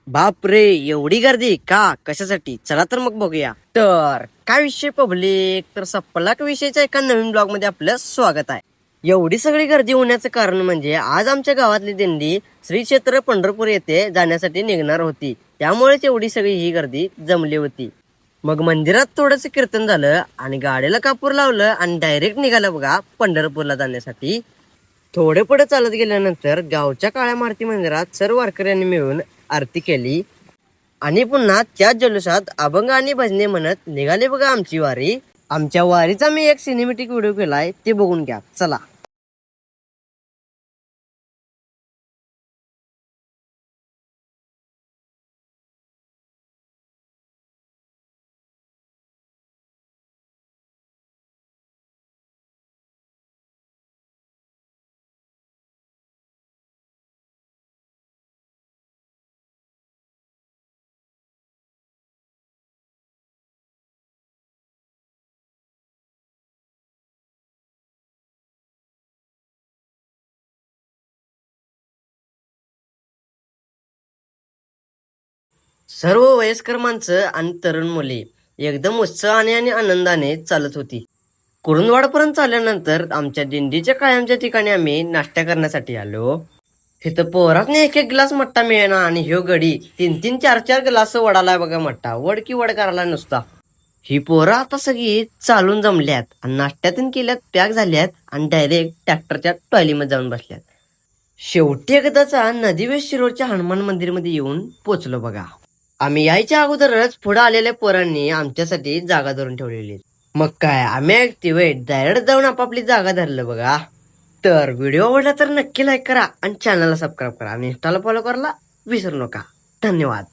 बाप रे, एवढी गर्दी का? कशासाठी? चला तर मग बघूया. तर काय विषय पब्लिक, तर सप्पलाक विषयच्या एका नवीन ब्लॉग मध्ये आपलं स्वागत आहे. एवढी सगळी गर्दी होण्याचं कारण म्हणजे आज आमच्या गावातली दिंडी श्री क्षेत्र पंढरपूर येथे जाण्यासाठी निघणार होती. त्यामुळेच एवढी सगळी ही गर्दी जमली होती. मग मंदिरात थोडंसं कीर्तन झालं आणि गाडीला कापूर लावलं आणि डायरेक्ट निघालं बघा पंढरपूरला जाण्यासाठी. थोडे पुढे चालत गेल्यानंतर गावच्या काळ्या मारुती मंदिरात सर्व वारकऱ्यांनी मिळून आरती केली आणि पुन्हा त्याच जल्लोषात अभंग आणि भजने म्हणत निघाले बघा आमची वारी. आमच्या वारीचा मी एक सिनेमॅटिक व्हिडिओ केलाय, ते बघून घ्या. चला. सर्व वयस्कर माणसं आणि तरुण मुले एकदम उत्साहाने आणि आनंदाने चालत होती. कुरुंदवाडपर्यंत आल्यानंतर आमच्या दिंडीच्या कायमच्या ठिकाणी आम्ही नाश्ता करण्यासाठी आलो. इथं पोरातने एक एक ग्लास मट्टा मिळेना आणि ह्यो गडी 3-3 4-4 ग्लास वडालाय बघा मट्टा. वड की वड करायला नुसता. ही पोरं आता सगळी चालून जमल्यात आणि नाश्त्यातून केल्यात, पॅक झाल्यात आणि डायरेक्ट ट्रॅक्टरच्या टॉयलीमध्ये जाऊन बसल्यात. शेवटी एकदाचा नदीवेश शिरोडच्या हनुमान मंदिरमध्ये येऊन पोचलो बघा. आम्ही यायच्या अगोदरच पुढे आलेल्या पोरांनी आमच्यासाठी जागा धरून ठेवलेली. मग काय आम्ही ऍक्टिव्हेट डायरेक्ट जाऊन आपापली जागा धरलं बघा. तर व्हिडिओ आवडला तर नक्की लाईक करा आणि चॅनलला सबस्क्राईब करा आणि इंस्टाला फॉलो करायला विसरू नका. धन्यवाद.